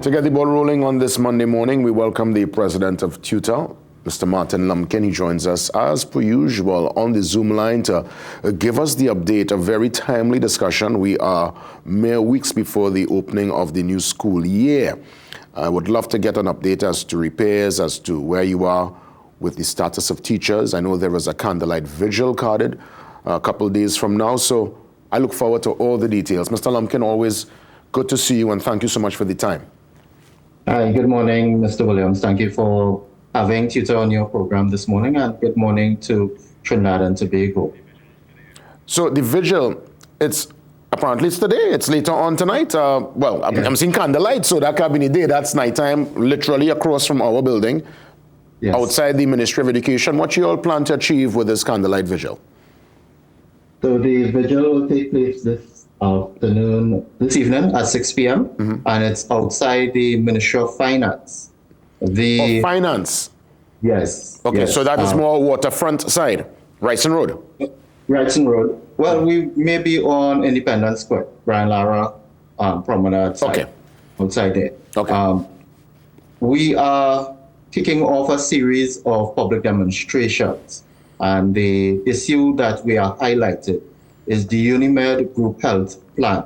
To get the ball rolling on this Monday morning, we welcome the president of TUTA, Mr. Martin Lumpkin. He joins us as per usual on the Zoom line to give us the update, a very timely discussion. We are mere weeks before the opening of the new school year. I would love to get an update as to repairs, as to where you are with the status of teachers. I know there is a candlelight vigil carded a couple days from now, so I look forward to all the details. Mr. Lumpkin, always good to see you, and thank you so much for the time. Hi, good morning, Mr. Williams. Thank you for having TUTA on your program this morning, and good morning to Trinidad and Tobago. So the vigil, apparently it's today, it's later on tonight. I'm seeing candlelight, so that can be the day. That's nighttime, literally across from our building, outside the Ministry of Education. What you all plan to achieve with this candlelight vigil? So the vigil will take place this evening at 6 p.m. And it's outside the Ministry of Finance. Finance? Yes. Okay, yes. So that is more waterfront side, Wrightson Road? Wrightson Road. Well, we may be on Independence Square, Brian Lara Promenade side, okay. Outside there. Okay. We are kicking off a series of public demonstrations, and the issue that we are highlighting is the UNIMED Group Health Plan.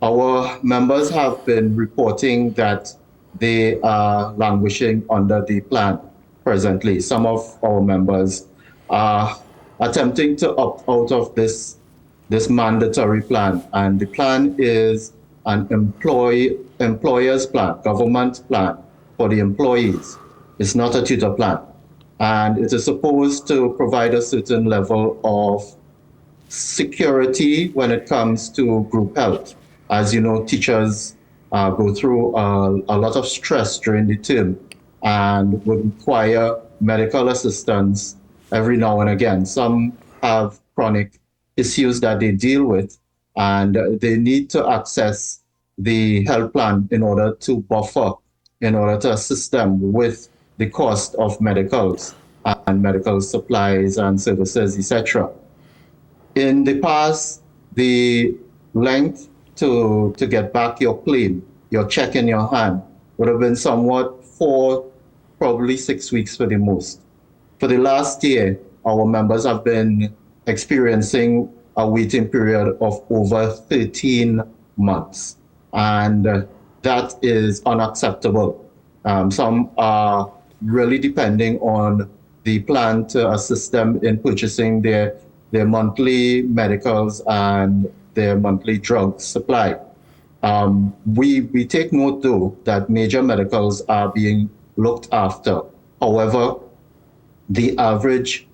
Our members have been reporting that they are languishing under the plan presently. Some of our members are attempting to opt out of this mandatory plan, and the plan is an employer's plan, government plan for the employees. It's not a TUTA plan, and it is supposed to provide a certain level of security when it comes to group health. As you know, teachers go through a lot of stress during the term and would require medical assistance every now and again. Some have chronic issues that they deal with, and they need to access the health plan in order to buffer, in order to assist them with the cost of medicals and medical supplies and services, etc. In the past, the length to get back your claim, your check in your hand, would have been somewhat 4, probably 6 weeks for the most. For the last year, our members have been experiencing a waiting period of over 13 months, and that is unacceptable. Some are really depending on the plan to assist them in purchasing their monthly medicals and their monthly drug supply. We take note, though, that major medicals are being looked after. However, the average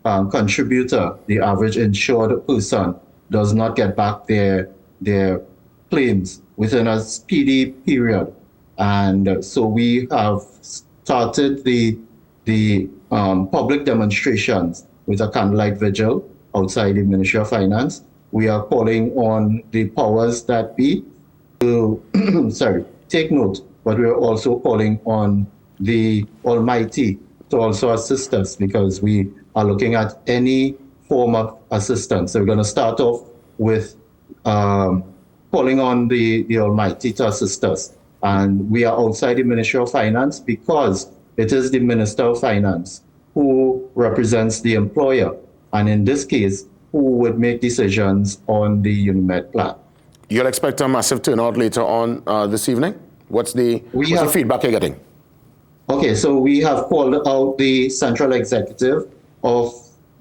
contributor, the average insured person, does not get back their claims within a speedy period. And so we have started the public demonstrations with a candlelight vigil outside the Ministry of Finance. We are calling on the powers that be to take note, but we are also calling on the Almighty to also assist us, because we are looking at any form of assistance. So we're going to start off with calling on the Almighty to assist us. And we are outside the Ministry of Finance because it is the Minister of Finance who represents the employer, and in this case, who would make decisions on the UNIMED plan. You'll expect a massive turnout later on this evening? What's the feedback you're getting? Okay, so we have called out the central executive of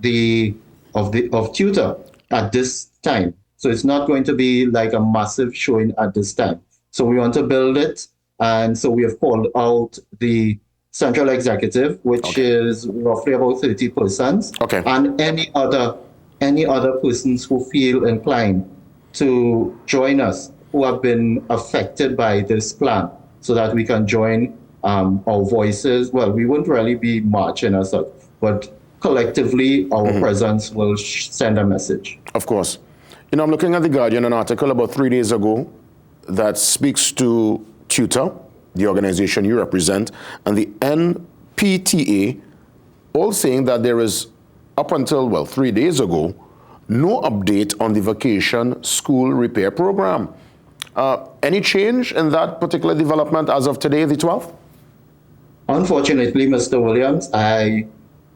TUTA at this time. So it's not going to be like a massive showing at this time. So we want to build it, and so we have called out the central executive, which is roughly about 30 persons, and any other persons who feel inclined to join us, who have been affected by this plan, so that we can join our voices. Well, we won't really be marching as such, but collectively our presence will send a message. Of course. You know, I'm looking at The Guardian, an article about 3 days ago that speaks to TUTA, the organization you represent, and the NPTA, all saying that there is, up until, 3 days ago, no update on the vacation school repair program. Any change in that particular development as of today, the 12th? Unfortunately, Mr. Williams, I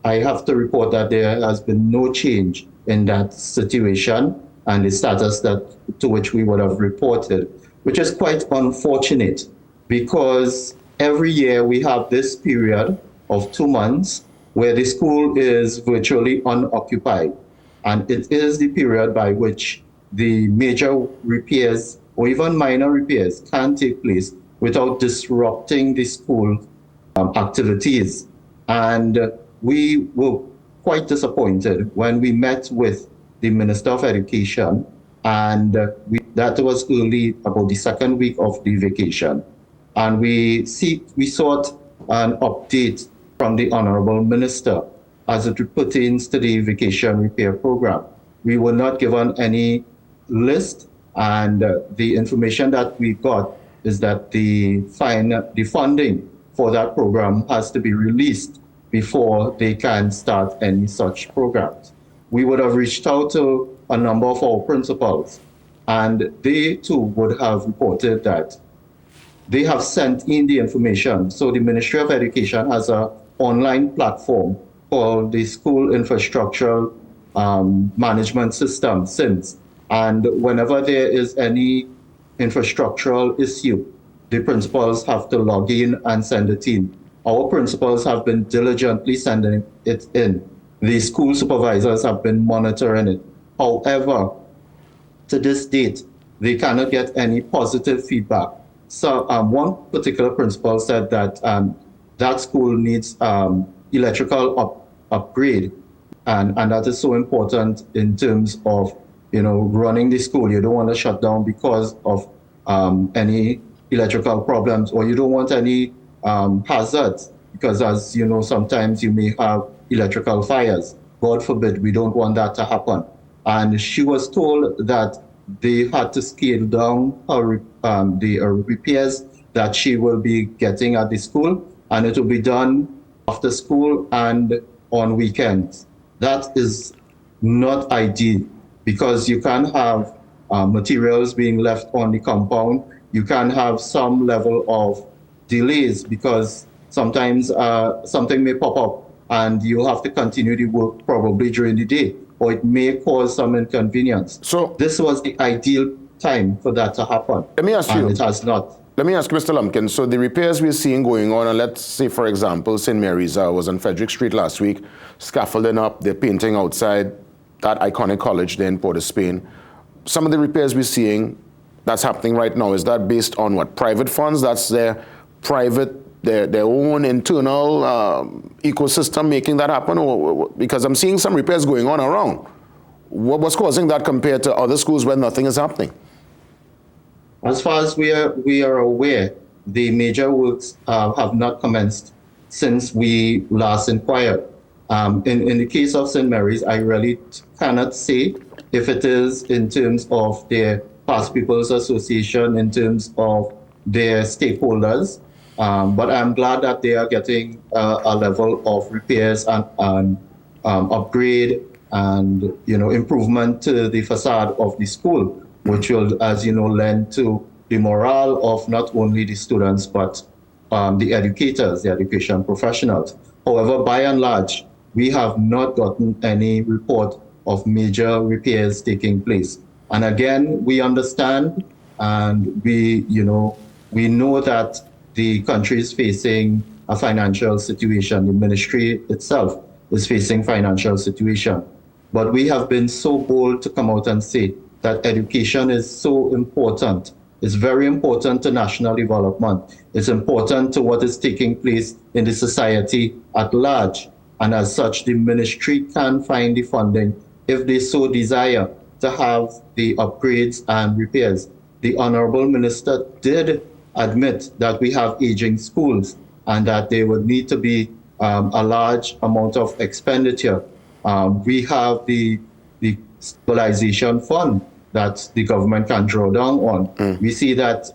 have to report that there has been no change in that situation and the status to which we would have reported, which is quite unfortunate because every year we have this period of 2 months where the school is virtually unoccupied. And it is the period by which the major repairs or even minor repairs can take place without disrupting the school activities. And we were quite disappointed when we met with the Minister of Education, and that was early, about the second week of the vacation. And we sought an update from the Honorable Minister as it pertains to the vacation repair program. We were not given any list, and the information that we got is that the funding for that program has to be released before they can start any such programs. We would have reached out to a number of our principals, and they too would have reported that they have sent in the information. So the Ministry of Education has an online platform called the School Infrastructure Management System, SIMS. And whenever there is any infrastructural issue, the principals have to log in and send it in. Our principals have been diligently sending it in. The school supervisors have been monitoring it. However, to this date, they cannot get any positive feedback. So one particular principal said that that school needs electrical upgrade, and that is so important in terms of running the school. You don't want to shut down because of any electrical problems, or you don't want any hazards, because as you know, sometimes you may have electrical fires. God forbid, we don't want that to happen. And she was told that they had to scale down the repairs that she will be getting at the school, and it will be done after school and on weekends. That is not ideal, because you can have materials being left on the compound. You can have some level of delays because sometimes something may pop up and you have to continue the work probably during the day, or it may cause some inconvenience. So this was the ideal time for that to happen. Let me ask you. It has not. Let me ask you, Mr. Lumpkin, so the repairs we're seeing going on, and let's say, for example, St. Mary's was on Frederick Street last week, scaffolding up, they're painting outside that iconic college there in Port of Spain. Some of the repairs we're seeing that's happening right now, is that based on what? Private funds? That's their own internal ecosystem making that happen? Or because I'm seeing some repairs going on around. What's causing that compared to other schools where nothing is happening? As far as we are aware, the major works have not commenced since we last inquired. In the case of St. Mary's, I really cannot say if it is in terms of their Past People's Association, in terms of their stakeholders, but I'm glad that they are getting a level of repairs and upgrade and improvement to the facade of the school, which will, as you know, lend to the morale of not only the students but the educators, the education professionals. However, by and large, we have not gotten any report of major repairs taking place. And again, we understand, and we know that the country is facing a financial situation. The ministry itself is facing financial situation. But we have been so bold to come out and say that education is so important. It's very important to national development. It's important to what is taking place in the society at large. And as such, the ministry can find the funding if they so desire to have the upgrades and repairs. The Honorable Minister did admit that we have aging schools and that there would need to be a large amount of expenditure. We have the stabilization fund that the government can draw down on. We see that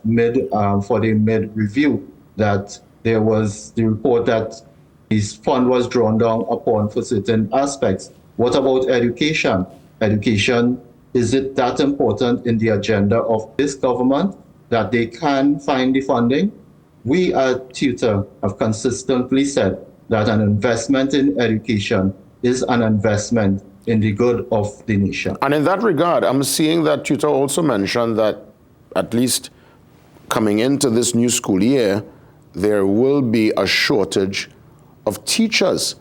for the mid-review, that there was the report that this fund was drawn down upon for certain aspects. What about education? Education, is it that important in the agenda of this government? that they can find the funding, we at TUTA have consistently said that an investment in education is an investment in the good of the nation. And in that regard, I'm seeing that TUTA also mentioned that at least coming into this new school year, there will be a shortage of teachers.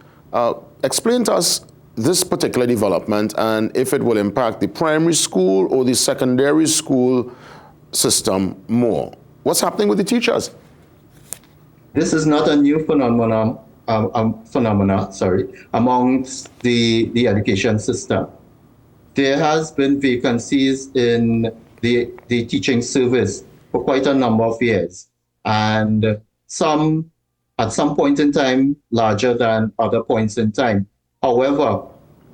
Explain to us this particular development and if it will impact the primary school or the secondary school system more. What's happening with the teachers? This is not a new phenomenon amongst the education system. There has been vacancies in the teaching service for quite a number of years, and at some point in time larger than other points in time. However,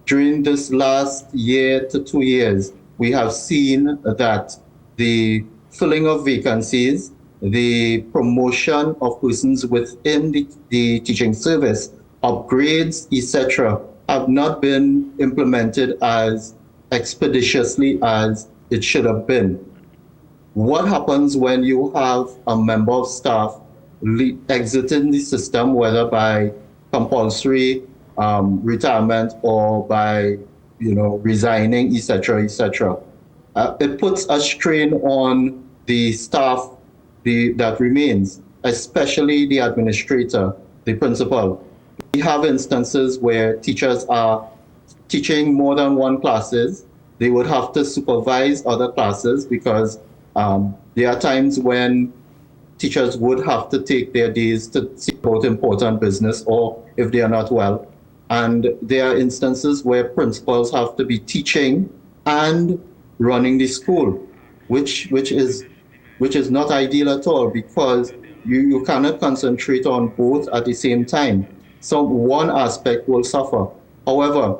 during this last year to 2 years, we have seen that the filling of vacancies, the promotion of persons within the teaching service, upgrades, etc., have not been implemented as expeditiously as it should have been. What happens when you have a member of staff exiting the system, whether by compulsory retirement or by resigning, etc., etc.? It puts a strain on the staff that remains, especially the administrator, the principal. We have instances where teachers are teaching more than one classes. They would have to supervise other classes because there are times when teachers would have to take their days to see about important business or if they are not well. And there are instances where principals have to be teaching and running the school, which is not ideal at all, because you cannot concentrate on both at the same time. So one aspect will suffer. However,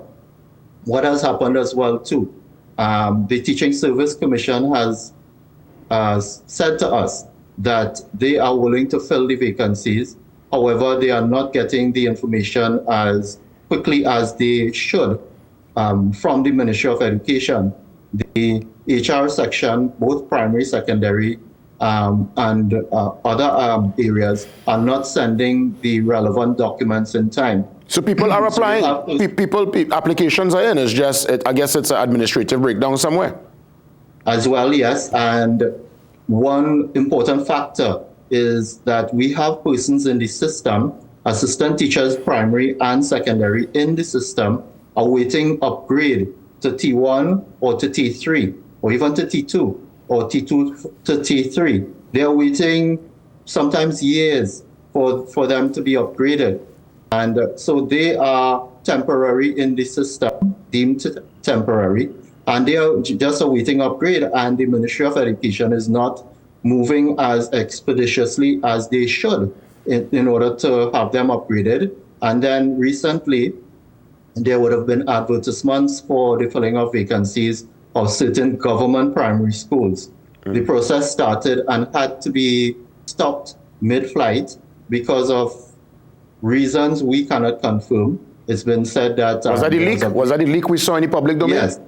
what has happened as well too, the Teaching Service Commission has said to us that they are willing to fill the vacancies. However, they are not getting the information as quickly as they should from the Ministry of Education. The HR section, both primary, secondary, and other areas are not sending the relevant documents in time. So people are applying, applications are in, it's just, I guess it's an administrative breakdown somewhere. As well, yes, and one important factor is that we have persons in the system, assistant teachers, primary and secondary in the system, awaiting upgrade to T1 or to T3, or even to T2, or T2 to T3. They're waiting sometimes years for them to be upgraded. And so they are temporary in the system, deemed temporary, and they are just awaiting upgrade, and the Ministry of Education is not moving as expeditiously as they should in order to have them upgraded. And then recently, there would have been advertisements for the filling of vacancies of certain government primary schools. The process started and had to be stopped mid-flight because of reasons we cannot confirm. It's been said that... Was that the leak? Was that the leak we saw in the public domain? Yes.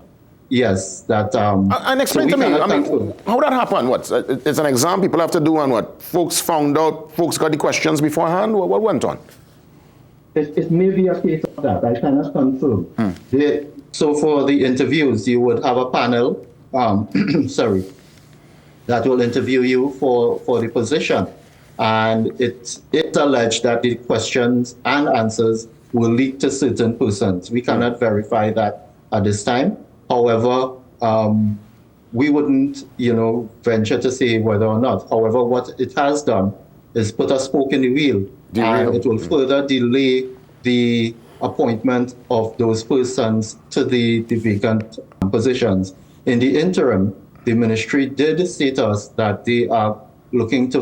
Yes, that... and explain to me, how that happened? What? It's an exam people have to do, and what? Folks found out, folks got the questions beforehand? What went on? It may be a case of that. I cannot confirm. So for the interviews, you would have a panel, that will interview you for the position. And it's alleged that the questions and answers will leak to certain persons. We cannot verify that at this time. However, we wouldn't, venture to say whether or not. However, what it has done is put a spoke in the wheel, and it will further delay the appointment of those persons to the vacant positions. In the interim, the ministry did say to us that they are looking to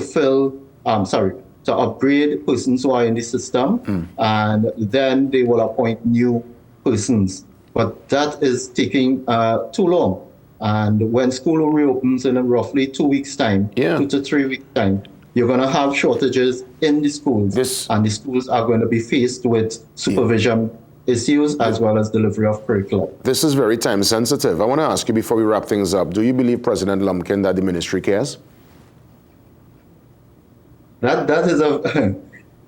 to upgrade persons who are in the system, and then they will appoint new persons. But that is taking too long. And when school reopens in roughly 2 weeks' time, 2 to 3 weeks' time, you're going to have shortages in the schools, and the schools are going to be faced with supervision issues as well as delivery of curriculum. This is very time sensitive. I want to ask you before we wrap things up, do you believe, President Lumpkin, that the ministry cares? That is a.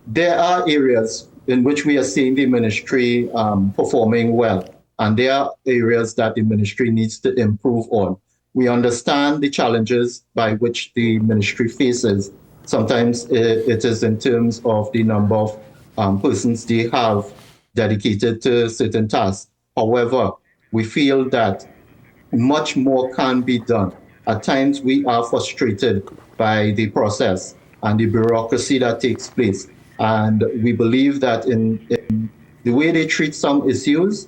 There are areas in which we are seeing the ministry performing well, and there are areas that the ministry needs to improve on. We understand the challenges by which the ministry faces. Sometimes it is in terms of the number of persons they have dedicated to certain tasks. However, we feel that much more can be done. At times, we are frustrated by the process and the bureaucracy that takes place. And we believe that in the way they treat some issues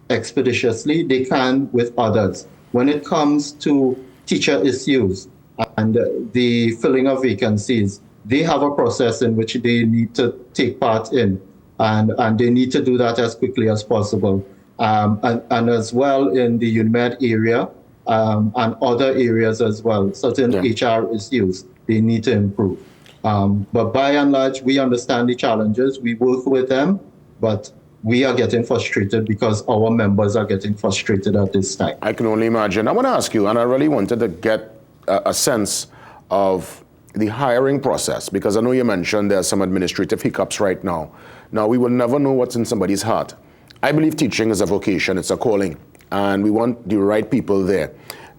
expeditiously, they can with others. When it comes to teacher issues and the filling of vacancies, they have a process in which they need to take part in, and they need to do that as quickly as possible. And as well in the UNIMED area and other areas as well, certain HR issues they need to improve. But by and large, we understand the challenges, we work with them, but we are getting frustrated because our members are getting frustrated at this time. I can only imagine. I want to ask you, and I really wanted to get a sense of the hiring process, because I know you mentioned there are some administrative hiccups right now. Now, we will never know what's in somebody's heart. I believe teaching is a vocation, it's a calling, and we want the right people there.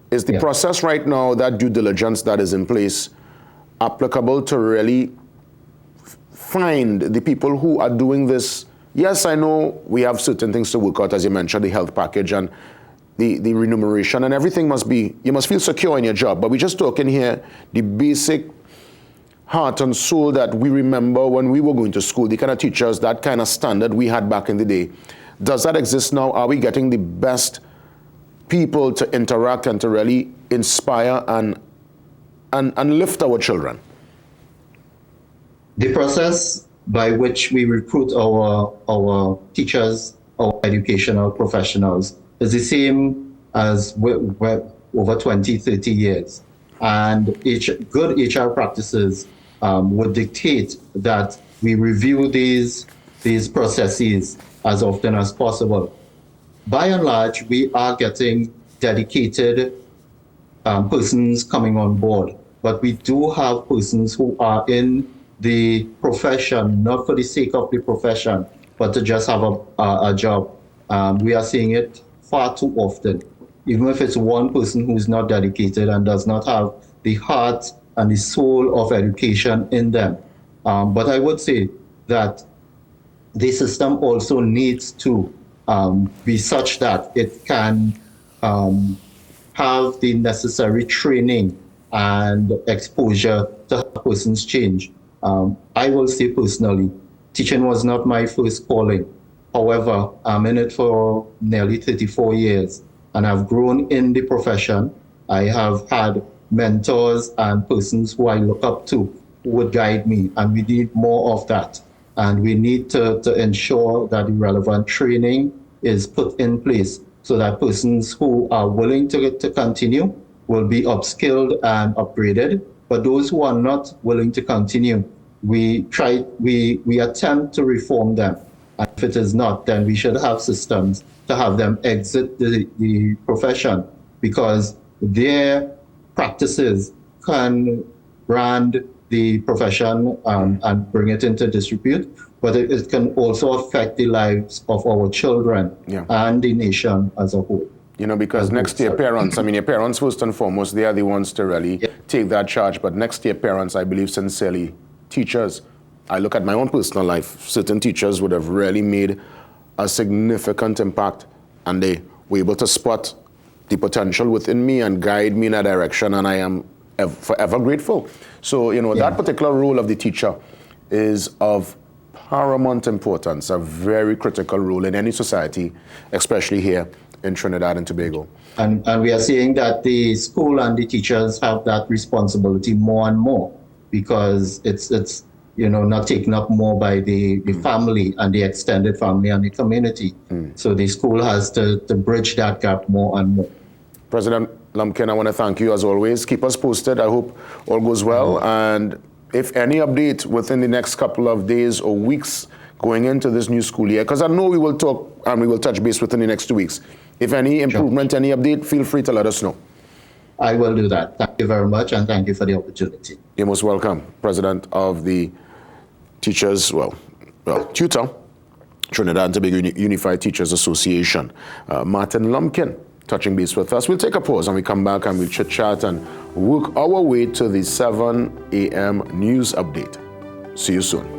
Is the process right now, that due diligence that is in place, applicable to really find the people who are doing this? Yes, I know we have certain things to work out, as you mentioned, the health package and the remuneration, and everything must be, you must feel secure in your job. But we're just talking here the basic heart and soul that we remember when we were going to school, the kind of teachers, that kind of standard we had back in the day. Does that exist now? Are we getting the best people to interact and to really inspire and lift our children? The process by which we recruit our teachers, our educational professionals, is the same as over 20, 30 years. And good HR practices would dictate that we review these processes as often as possible. By and large, we are getting dedicated persons coming on board, but we do have persons who are in the profession, not for the sake of the profession, but to just have a job. We are seeing it far too often, even if it's one person who's not dedicated and does not have the heart and the soul of education in them. But I would say that the system also needs to be such that it can have the necessary training and exposure to help persons change. I will say personally, teaching was not my first calling. However, I'm in it for nearly 34 years, and I've grown in the profession. I have had mentors and persons who I look up to who would guide me, and we need more of that. And we need to ensure that the relevant training is put in place so that persons who are willing to continue will be upskilled and upgraded. But those who are not willing to continue, we attempt to reform them. And if it is not, then we should have systems to have them exit the profession, because their practices can brand the profession and bring it into disrepute, but it can also affect the lives of our children and the nation as a whole. You know, because next year parents, I mean, your parents first and foremost, they are the ones to really take that charge. But next year parents, I believe sincerely, teachers, I look at my own personal life, certain teachers would have really made a significant impact, and they were able to spot the potential within me and guide me in a direction, and I am forever grateful. So, you know, that particular role of the teacher is of paramount importance, a very critical role in any society, especially here in Trinidad and Tobago. And we are seeing that the school and the teachers have that responsibility more and more, because it's you know, not taken up more by the family and the extended family and the community. So the school has to bridge that gap more and more. President Lumpkin, I want to thank you as always. Keep us posted. I hope all goes well. And if any update within the next couple of days or weeks going into this new school year, because I know we will talk and we will touch base within the next 2 weeks. If any improvement, any update, feel free to let us know. I will do that. Thank you very much, and thank you for the opportunity. You're most welcome. President of the Teachers, TUTA, Trinidad and Tobago Unified Teachers Association, Martin Lumpkin, touching base with us. We'll take a pause and we come back and we'll chit-chat and work our way to the 7 a.m. news update. See you soon.